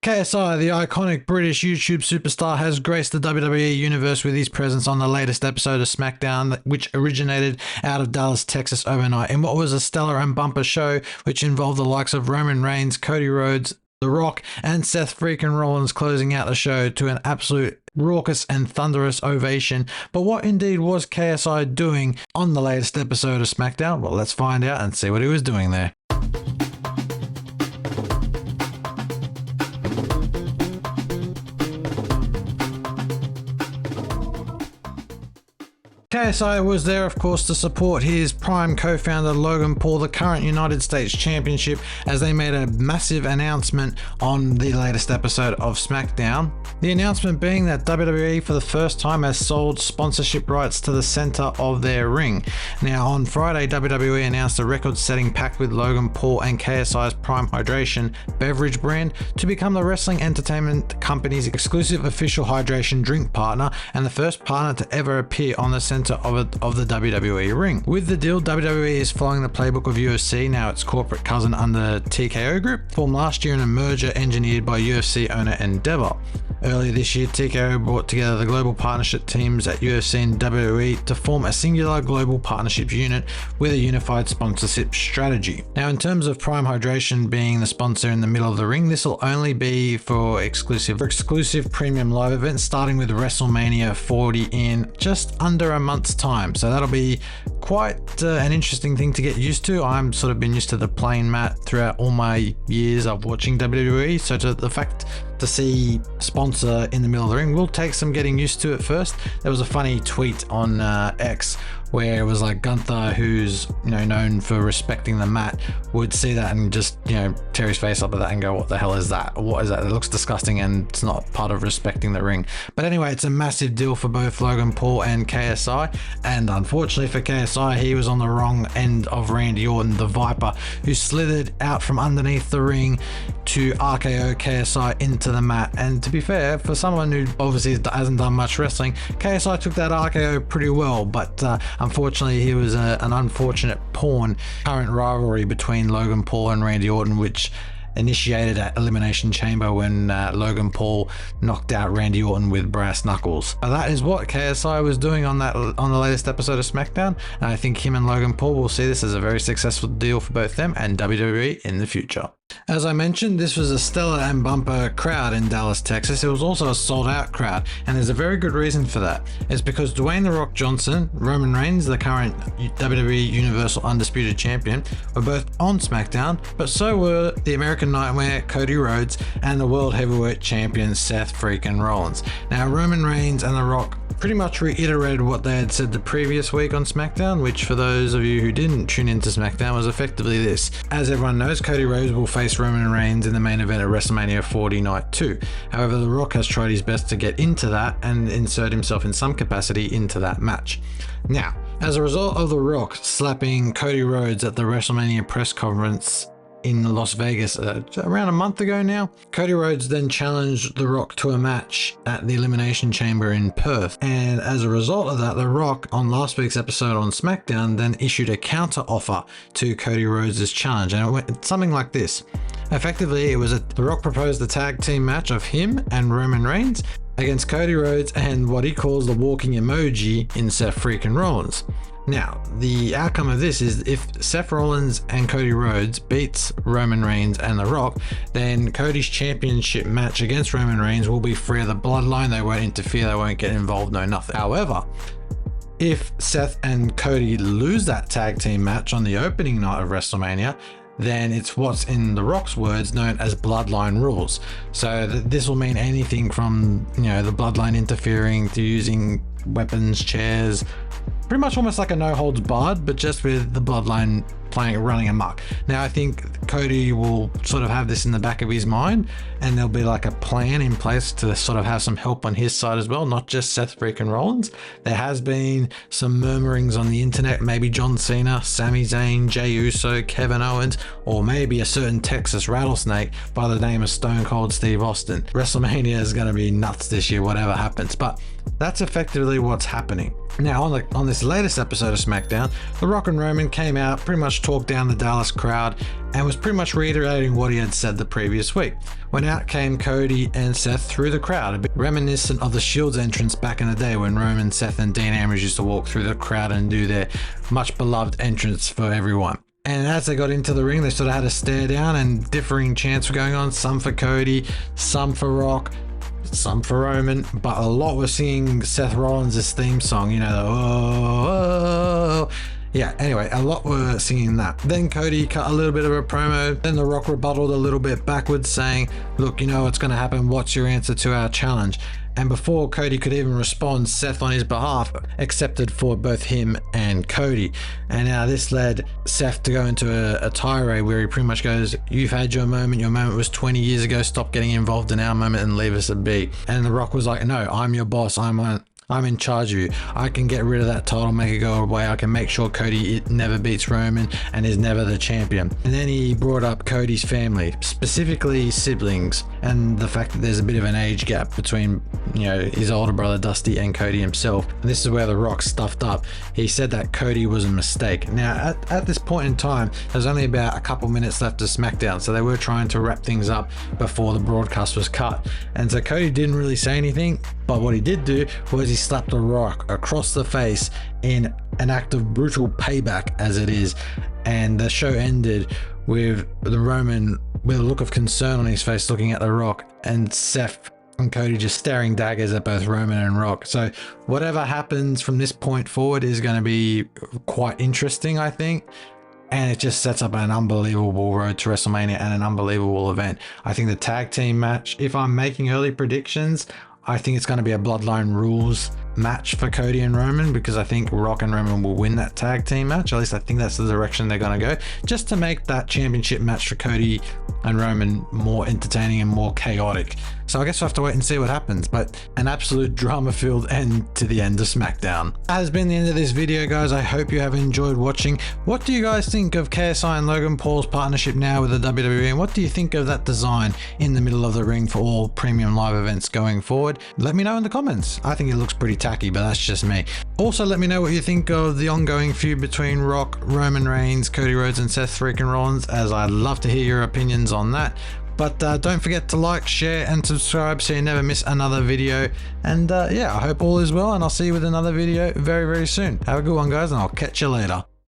KSI, the iconic British YouTube superstar, has graced the WWE universe with his presence on the latest episode of Smackdown, which originated out of Dallas, Texas overnight in what was a stellar and bumper show which involved the likes of Roman Reigns, Cody Rhodes, The Rock, and Seth freaking Rollins closing out the show to an absolute raucous and thunderous ovation. But what indeed was KSI doing on the latest episode of Smackdown? Well, let's find out and see what he was doing there. KSI was there, of course, to support his prime co-founder Logan Paul, the current United States Championship, as they made a massive announcement on the latest episode of Smackdown. The announcement being that WWE for the first time has sold sponsorship rights to the center of their ring. Now, on Friday, WWE announced a record-setting pact with Logan Paul and KSI's Prime Hydration beverage brand to become the wrestling entertainment company's exclusive official hydration drink partner and the first partner to ever appear on the center of the WWE ring. With the deal, WWE is following the playbook of UFC, now its corporate cousin under TKO Group, formed last year in a merger engineered by UFC owner Endeavor. Earlier this year, TKO brought together the global partnership teams at UFC and WWE to form a singular global partnerships unit with a unified sponsorship strategy. Now, in terms of Prime Hydration being the sponsor in the middle of the ring, this will only be for exclusive premium live events, starting with WrestleMania 40 in just under a month's time. So that'll be quite an interesting thing to get used to. I'm sort of been used to the plain mat throughout all my years of watching WWE, so the fact to see sponsor in the middle of the ring will take some getting used to at first. There was a funny tweet on X where it was like Gunther, who's known for respecting the mat, would see that and just tear his face up at that and go, what the hell is that? What is that? It looks disgusting and it's not part of respecting the ring. But anyway, it's a massive deal for both Logan Paul and KSI, and unfortunately for KSI, he was on the wrong end of Randy Orton, the Viper, who slithered out from underneath the ring to RKO KSI into the mat. And to be fair, for someone who obviously hasn't done much wrestling, KSI took that RKO pretty well, but unfortunately he was an unfortunate pawn. Current rivalry between Logan Paul and Randy Orton, which initiated at Elimination Chamber when Logan Paul knocked out Randy Orton with brass knuckles. That is what KSI was doing on the latest episode of Smackdown, and I think him and Logan Paul will see this as a very successful deal for both them and WWE in the future. As I mentioned, this was a stellar and bumper crowd in Dallas, Texas. It was also a sold-out crowd, and there's a very good reason for that. It's because Dwayne "The Rock" Johnson, Roman Reigns, the current WWE Universal Undisputed Champion, were both on SmackDown, but so were the American Nightmare, Cody Rhodes, and the World Heavyweight Champion, Seth freaking Rollins. Now, Roman Reigns and The Rock pretty much reiterated what they had said the previous week on SmackDown, which for those of you who didn't tune into SmackDown was effectively this. As everyone knows, Cody Rhodes will face Roman Reigns in the main event at WrestleMania 40 Night 2. However, The Rock has tried his best to get into that and insert himself in some capacity into that match. Now, as a result of The Rock slapping Cody Rhodes at the WrestleMania press conference in Las Vegas around a month ago now, Cody Rhodes then challenged The Rock to a match at the Elimination Chamber in Perth, and as a result of that, The Rock on last week's episode on SmackDown then issued a counter offer to Cody Rhodes' challenge, and it went something like this. Effectively, The Rock proposed a tag team match of him and Roman Reigns against Cody Rhodes and what he calls the walking emoji in Seth freaking Rollins. Now, the outcome of this is if Seth Rollins and Cody Rhodes beats Roman Reigns and The Rock, then Cody's championship match against Roman Reigns will be free of the bloodline. They won't interfere, they won't get involved, no nothing. However, if Seth and Cody lose that tag team match on the opening night of WrestleMania, then it's what's in The Rock's words known as bloodline rules. So this will mean anything from the bloodline interfering to using weapons, chairs, pretty much almost like a no holds barred, but just with the bloodline running amok. Now, I think Cody will sort of have this in the back of his mind, and there'll be like a plan in place to sort of have some help on his side as well, not just Seth freaking Rollins. There has been some murmurings on the internet, maybe John Cena, Sami Zayn, Jey Uso, Kevin Owens, or maybe a certain Texas rattlesnake by the name of Stone Cold Steve Austin. WrestleMania is going to be nuts this year, whatever happens, but that's effectively what's happening. Now, on this this latest episode of Smackdown, The Rock and Roman came out, pretty much talked down the Dallas crowd, and was pretty much reiterating what he had said the previous week. When out came Cody and Seth through the crowd, a bit reminiscent of the Shield's entrance back in the day when Roman, Seth, and Dean Ambrose used to walk through the crowd and do their much beloved entrance for everyone. And as they got into the ring, they sort of had a stare down, and differing chants were going on, some for Cody, some for Rock, some for Roman, but a lot were singing Seth Rollins' theme song, you know, the oh. Yeah, anyway, a lot were singing that. Then Cody cut a little bit of a promo. Then The Rock rebutted a little bit backwards, saying, look, you know what's going to happen. What's your answer to our challenge? And before Cody could even respond, Seth on his behalf accepted for both him and Cody. And now this led Seth to go into a tirade where he pretty much goes, you've had your moment was 20 years ago, stop getting involved in our moment and leave us be. And The Rock was like, no, I'm your boss, I'm in charge of you. I can get rid of that title, make it go away. I can make sure Cody never beats Roman and is never the champion. And then he brought up Cody's family, specifically siblings, and the fact that there's a bit of an age gap between, you know, his older brother Dusty and Cody himself. And this is where The Rock stuffed up. He said that Cody was a mistake. Now, at this point in time, there's only about a couple minutes left of SmackDown, so they were trying to wrap things up before the broadcast was cut. And so Cody didn't really say anything, but what he did do was he slapped The Rock across the face in an act of brutal payback, as it is. And the show ended with the Roman with a look of concern on his face looking at The Rock, and Seth and Cody just staring daggers at both Roman and Rock. So whatever happens from this point forward is going to be quite interesting, I think. And it just sets up an unbelievable road to WrestleMania and an unbelievable event. I think the tag team match, if I'm making early predictions, I think it's going to be a Bloodline Rules match for Cody and Roman, because I think Rock and Roman will win that tag team match. At least I think that's the direction they're going to go, just to make that championship match for Cody and Roman more entertaining and more chaotic. So I guess we'll have to wait and see what happens, but an absolute drama-filled end to the end of SmackDown. That has been the end of this video, guys. I hope you have enjoyed watching. What do you guys think of KSI and Logan Paul's partnership now with the WWE, and what do you think of that design in the middle of the ring for all premium live events going forward? Let me know in the comments. I think it looks pretty tacky, but that's just me. Also, let me know what you think of the ongoing feud between Rock, Roman Reigns, Cody Rhodes, and Seth freaking Rollins, as I'd love to hear your opinions on that. But don't forget to like, share, and subscribe so you never miss another video. And yeah, I hope all is well, and I'll see you with another video very, very soon. Have a good one, guys, and I'll catch you later.